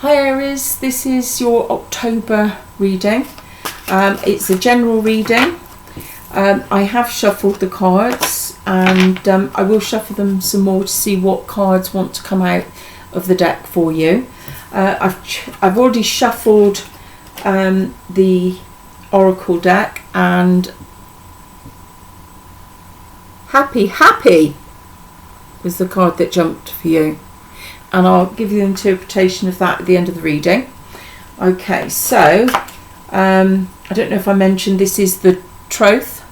Hi Aries, this is your October reading. It's a general reading. I have shuffled the cards and I will shuffle them some more to see what cards want to come out of the deck for you. I've already shuffled the Oracle deck, and happy was the card that jumped for you. And I'll give you the interpretation of that at the end of the reading. Okay, so I don't know if I mentioned this is the Troth,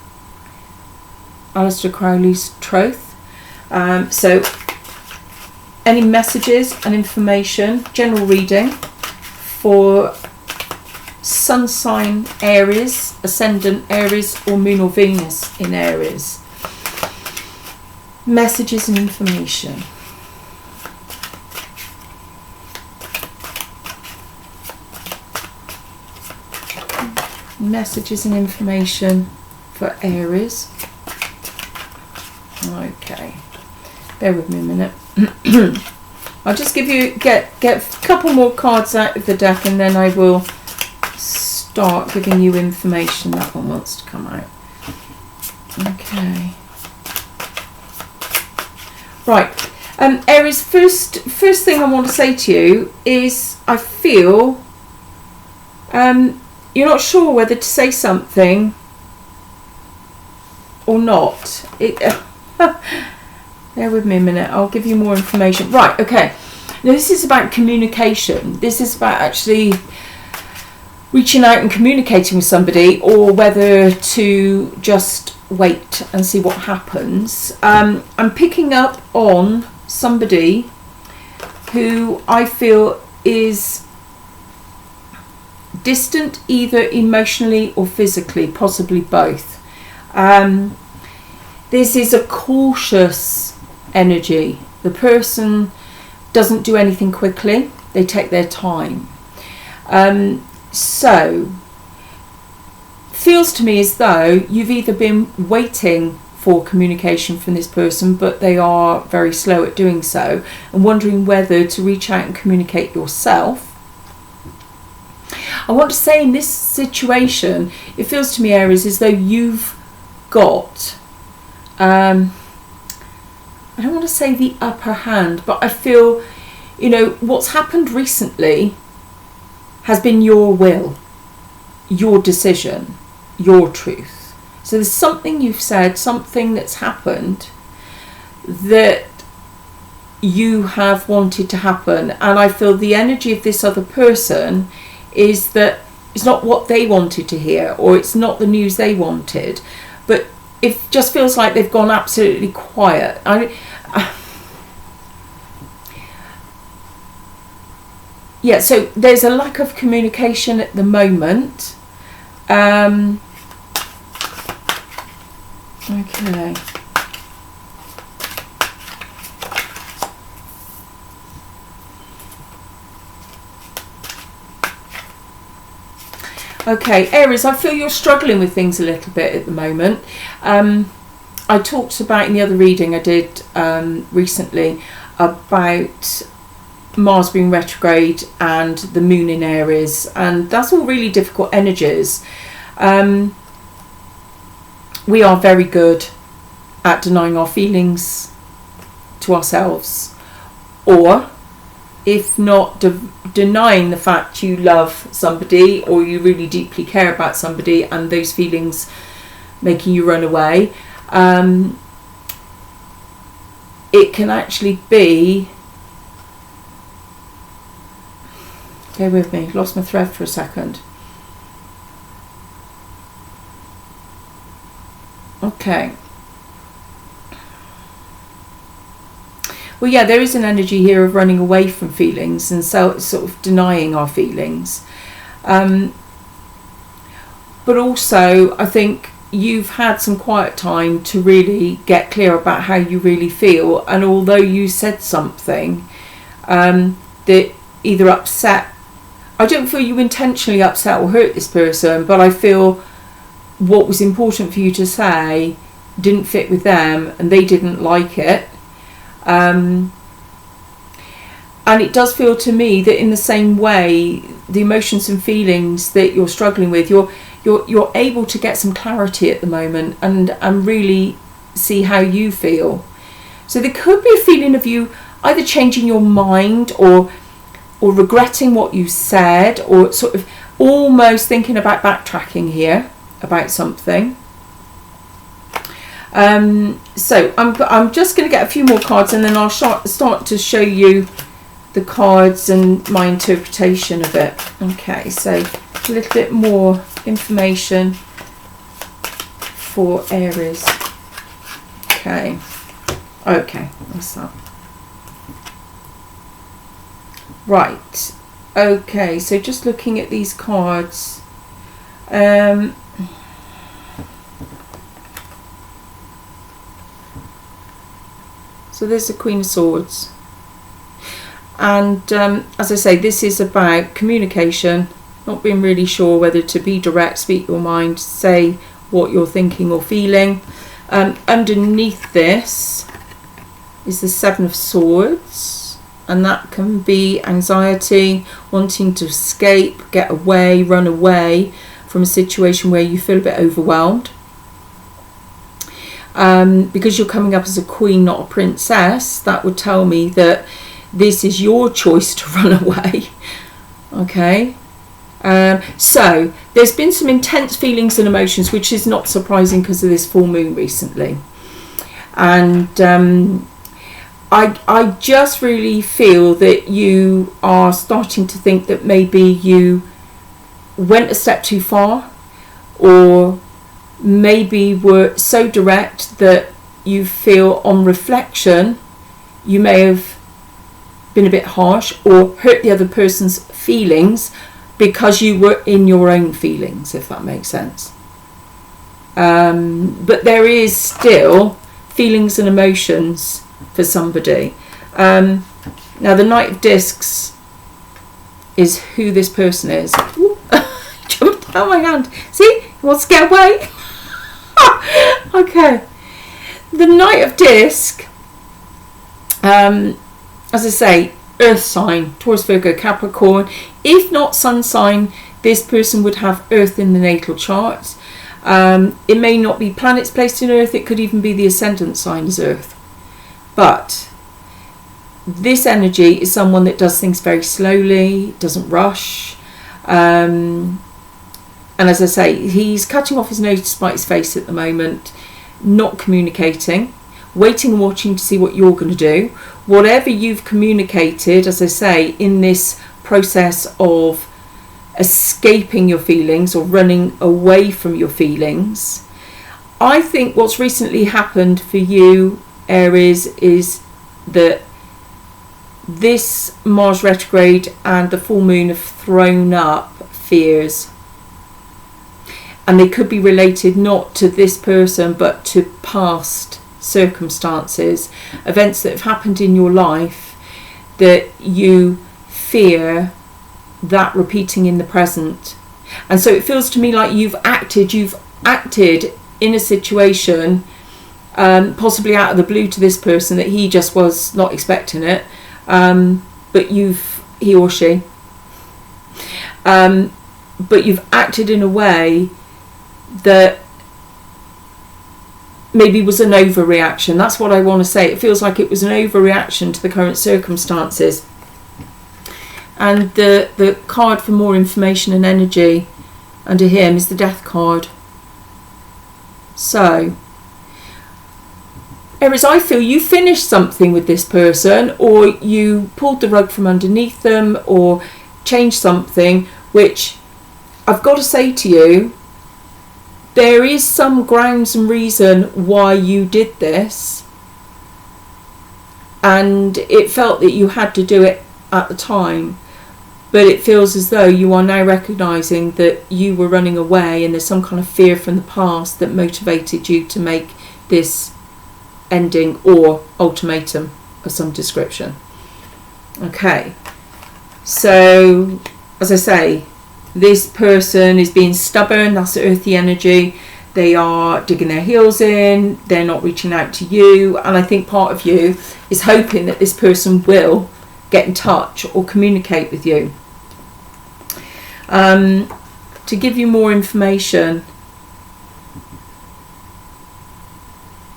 Aleister Crowley's Troth. So any messages and information, general reading for Sun sign Aries, Ascendant Aries, or Moon or Venus in Aries. Messages and information. Messages and information for Aries. Okay, bear with me a minute. I'll just get a couple more cards out of the deck, and then I will start giving you information. That one wants to come out. Okay. Right, Aries. First thing I want to say to you is I feel you're not sure whether to say something or not. Bear with me a minute, I'll give you more information. Right, okay. Now this is about communication. This is about actually reaching out and communicating with somebody, or whether to just wait and see what happens. I'm picking up on somebody who I feel is distant, either emotionally or physically, possibly both. This is a cautious energy. The person doesn't do anything quickly, they take their time. So feels to me as though you've either been waiting for communication from this person, but they are very slow at doing so, and wondering whether to reach out and communicate yourself. I want to say in this situation, it feels to me, Aries, as though you've got, I don't want to say the upper hand, but I feel, what's happened recently has been your will, your decision, your truth. So there's something you've said, something that's happened that you have wanted to happen. And I feel the energy of this other person is that it's not what they wanted to hear, or it's not the news they wanted, but it just feels like they've gone absolutely quiet. Yeah, so there's a lack of communication at the moment. Okay. Okay, Aries, I feel you're struggling with things a little bit at the moment. I talked about in the other reading I did recently about Mars being retrograde and the moon in Aries, and that's all really difficult energies. We are very good at denying our feelings to ourselves, or if not denying the fact you love somebody, or you really deeply care about somebody, and those feelings making you run away, it can actually be, bear with me, lost my thread for a second. Okay. Well, yeah, there is an energy here of running away from feelings and so sort of denying our feelings. But also, I think you've had some quiet time to really get clear about how you really feel. And although you said something that either upset, I don't feel you intentionally upset or hurt this person, but I feel what was important for you to say didn't fit with them and they didn't like it. And it does feel to me that in the same way, the emotions and feelings that you're struggling with, you're able to get some clarity at the moment and really see how you feel. So there could be a feeling of you either changing your mind or regretting what you said, or sort of almost thinking about backtracking here about something. So I'm just going to get a few more cards, and then I'll start to show you the cards and my interpretation of it. Okay, so a little bit more information for Aries. Okay, what's that? Right, okay, so just looking at these cards, so there's the Queen of Swords, and as I say, this is about communication, not being really sure whether to be direct, speak your mind, say what you're thinking or feeling. Underneath this is the Seven of Swords, and that can be anxiety, wanting to escape, get away, run away from a situation where you feel a bit overwhelmed. Because you're coming up as a queen, not a princess, that would tell me that this is your choice to run away. Okay, so there's been some intense feelings and emotions, which is not surprising because of this full moon recently. And I just really feel that you are starting to think that maybe you went a step too far, or maybe were so direct that you feel on reflection you may have been a bit harsh or hurt the other person's feelings because you were in your own feelings, if that makes sense. But there is still feelings and emotions for somebody. Now the Knight of Discs is who this person is. Ooh, jumped out my hand. See, he wants to get away. Okay, the Knight of Disc, as I say, earth sign, Taurus, Virgo, Capricorn. If not sun sign, this person would have earth in the natal chart. It may not be planets placed in earth, it could even be the ascendant sign is earth. But this energy is someone that does things very slowly, doesn't rush. And as I say, he's cutting off his nose to spite his face at the moment, not communicating, waiting and watching to see what you're going to do. Whatever you've communicated, as I say, in this process of escaping your feelings or running away from your feelings, I think what's recently happened for you, Aries, is that this Mars retrograde and the full moon have thrown up fears. And they could be related not to this person, but to past circumstances, events that have happened in your life that you fear that repeating in the present. And so it feels to me like you've acted in a situation, possibly out of the blue to this person, that he just was not expecting it, but he or she, but you've acted in a way that maybe was an overreaction. That's what I want to say. It feels like it was an overreaction to the current circumstances. And the card for more information and energy under him is the Death card. So, Aries, I feel you finished something with this person, or you pulled the rug from underneath them, or changed something, which I've got to say to you, there is some grounds and reason why you did this, and it felt that you had to do it at the time, but it feels as though you are now recognising that you were running away and there's some kind of fear from the past that motivated you to make this ending or ultimatum of some description. Okay, so as I say, this person is being stubborn, that's earthy energy. They are digging their heels in, they're not reaching out to you, and I think part of you is hoping that this person will get in touch or communicate with you. To give you more information,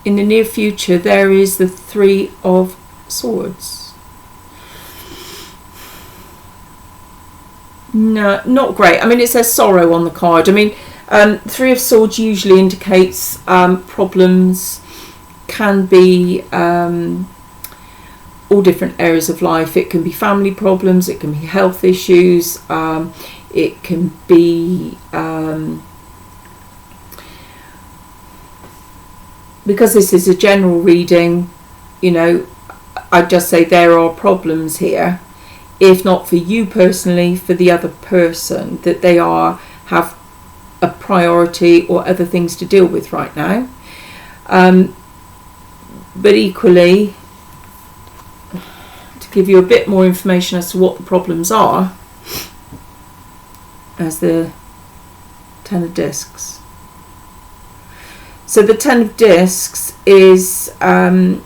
in the near future there is the Three of Swords. No, not great. I mean, it says sorrow on the card. I mean, Three of Swords usually indicates problems, can be all different areas of life. It can be family problems, it can be health issues, it can be because this is a general reading, you know, I'd just say there are problems here, if not for you personally, for the other person, that they have a priority or other things to deal with right now. But equally, to give you a bit more information as to what the problems are, as the Ten of Discs. So the Ten of Discs is money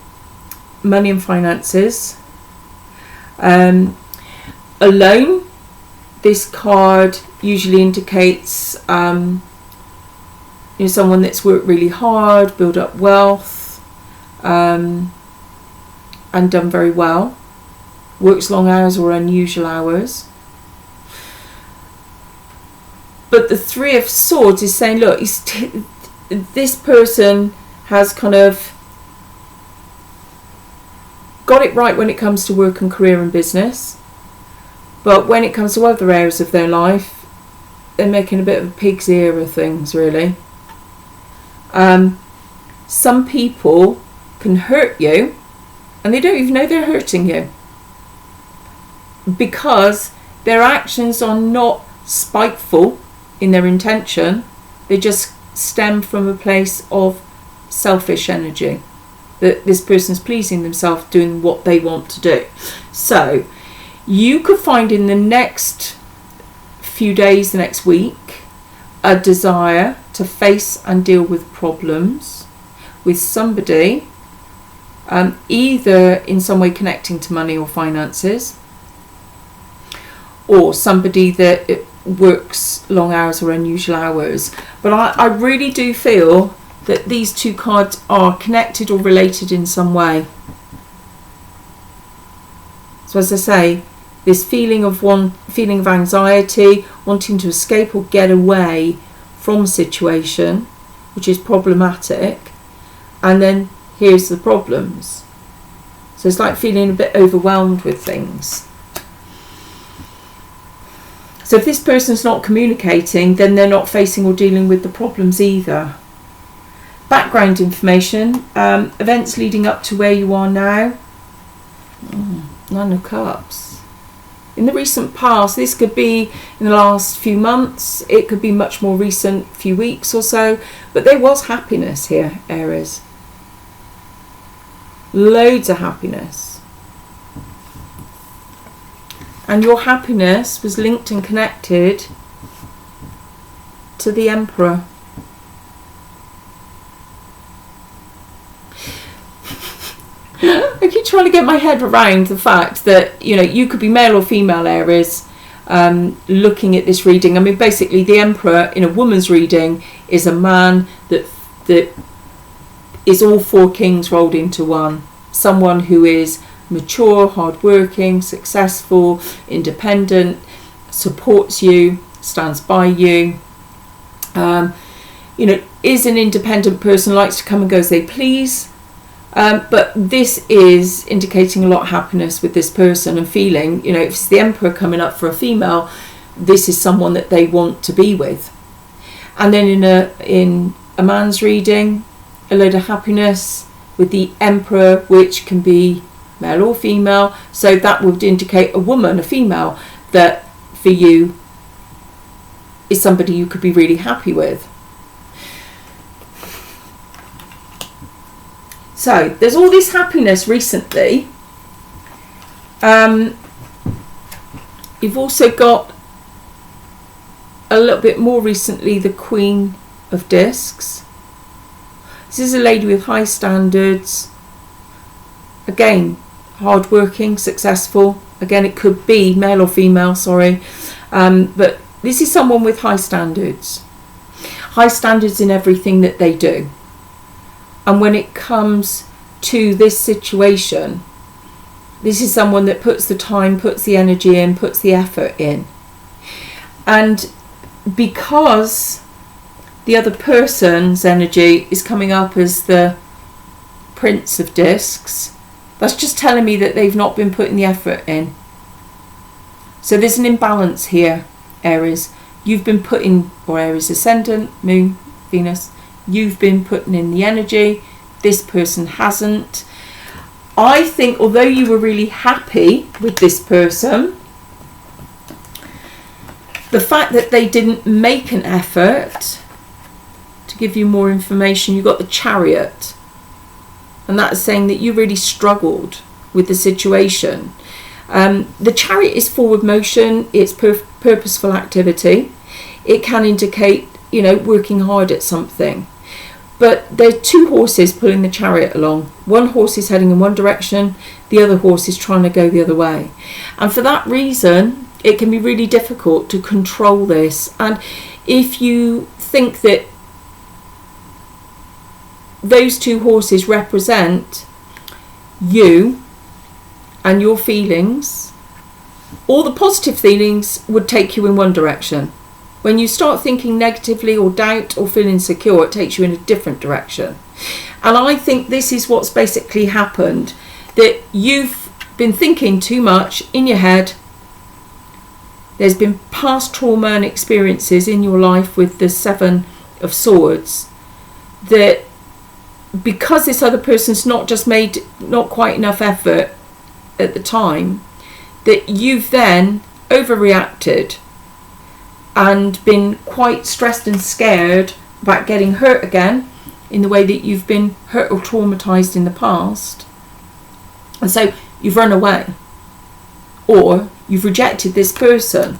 and finances. Alone, this card usually indicates you know, someone that's worked really hard, built up wealth, and done very well. Works long hours or unusual hours. But the Three of Swords is saying, look, this person has kind of got it right when it comes to work and career and business, but when it comes to other areas of their life, they're making a bit of a pig's ear of things, really. Some people can hurt you and they don't even know they're hurting you, because their actions are not spiteful in their intention. They just stem from a place of selfish energy, that this person's pleasing themselves, doing what they want to do. So you could find in the next few days, the next week, a desire to face and deal with problems with somebody, either in some way connecting to money or finances, or somebody that works long hours or unusual hours. But I really do feel that these two cards are connected or related in some way. So as I say, this feeling of anxiety, wanting to escape or get away from a situation which is problematic, and then here's the problems. So it's like feeling a bit overwhelmed with things. So if this person's not communicating, then they're not facing or dealing with the problems either. Background information, events leading up to where you are now. Nine of Cups. In the recent past, this could be in the last few months, it could be much more recent, few weeks or so, but there was happiness here, Aries. Loads of happiness. And your happiness was linked and connected to the Emperor. I keep trying to get my head around the fact that, you know, you could be male or female, Aries, looking at this reading. I mean, basically the Emperor in a woman's reading is a man that is all four kings rolled into one. Someone who is mature, hardworking, successful, independent, supports you, stands by you, you know, is an independent person, likes to come and go as they please. But this is indicating a lot of happiness with this person and feeling, you know, if it's the Emperor coming up for a female, this is someone that they want to be with. And then in a man's reading, a load of happiness with the Emperor, which can be male or female. So that would indicate a woman, a female, that for you is somebody you could be really happy with. So there's all this happiness recently. You've also got a little bit more recently the Queen of Discs. This is a lady with high standards. Again, hardworking, successful, Again, it could be male or female, sorry. But this is someone with high standards. High standards in everything that they do. And when it comes to this situation, this is someone that puts the time, puts the energy in, puts the effort in. And because the other person's energy is coming up as the Prince of Discs, that's just telling me that they've not been putting the effort in. So there's an imbalance here, Aries. You've been putting, or Aries Ascendant, Moon, Venus, you've been putting in the energy. This person hasn't. I think although you were really happy with this person, the fact that they didn't make an effort, to give you more information, you got the Chariot. And that is saying that you really struggled with the situation. The Chariot is forward motion, it's purposeful activity. It can indicate, working hard at something. But there are two horses pulling the Chariot along. One horse is heading in one direction, the other horse is trying to go the other way. And for that reason, it can be really difficult to control this. And if you think that those two horses represent you and your feelings, all the positive feelings would take you in one direction. When you start thinking negatively or doubt or feel insecure, it takes you in a different direction. And I think this is what's basically happened, that you've been thinking too much in your head. There's been past trauma and experiences in your life with the Seven of Swords, that because this other person's not just made not quite enough effort at the time, that you've then overreacted and been quite stressed and scared about getting hurt again in the way that you've been hurt or traumatized in the past. And so you've run away, or you've rejected this person,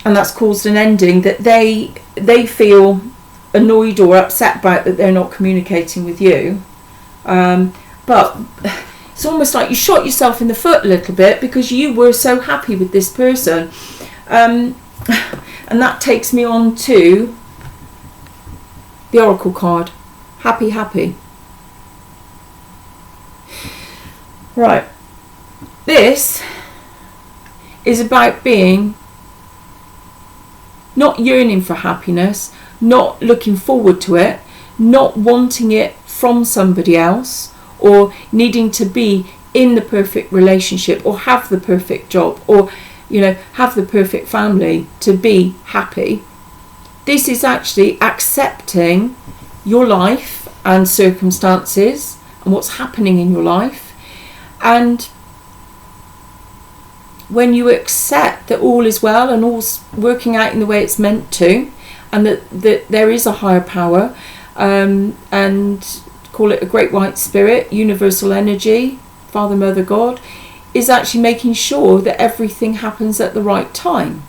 and that's caused an ending that they feel annoyed or upset about, that they're not communicating with you. But it's almost like you shot yourself in the foot a little bit, because you were so happy with this person. And that takes me on to the Oracle card. Happy, happy. Right. This is about being not yearning for happiness, not looking forward to it, not wanting it from somebody else, or needing to be in the perfect relationship, or have the perfect job, or have the perfect family to be happy. This is actually accepting your life and circumstances and what's happening in your life. And when you accept that all is well and all's working out in the way it's meant to, and that there is a higher power, and call it a great white spirit, universal energy, Father, Mother, God, is actually making sure that everything happens at the right time.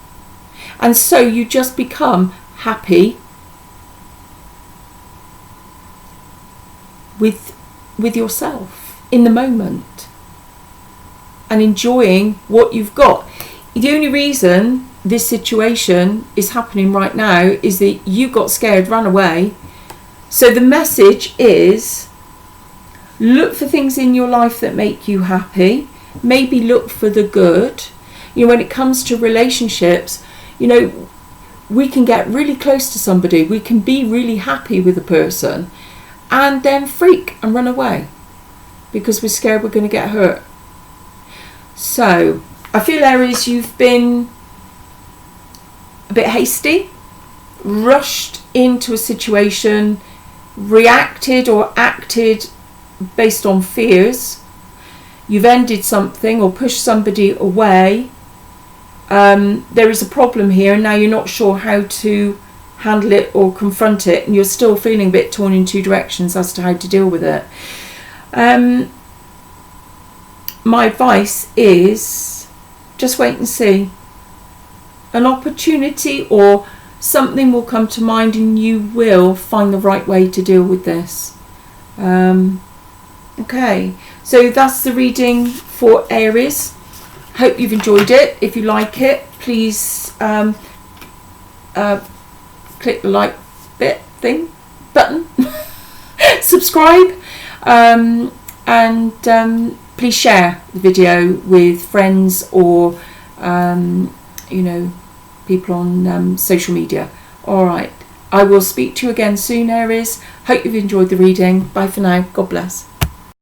And so you just become happy with yourself in the moment and enjoying what you've got. The only reason this situation is happening right now is that you got scared, ran away. So the message is, look for things in your life that make you happy. Maybe look for the good. When it comes to relationships, we can get really close to somebody, we can be really happy with a person, and then freak and run away because we're scared we're going to get hurt. So I feel, Aries, you've been a bit hasty, rushed into a situation, reacted or acted based on fears. You've ended something or pushed somebody away. There is a problem here, and now you're not sure how to handle it or confront it, and you're still feeling a bit torn in two directions as to how to deal with it. My advice is just wait and see. An opportunity or something will come to mind, and you will find the right way to deal with this. Okay, so that's the reading for Aries. Hope you've enjoyed it. If you like it, please click the like button, subscribe, and please share the video with friends or people on social media. All right, I will speak to you again soon, Aries. Hope you've enjoyed the reading. Bye for now. God bless.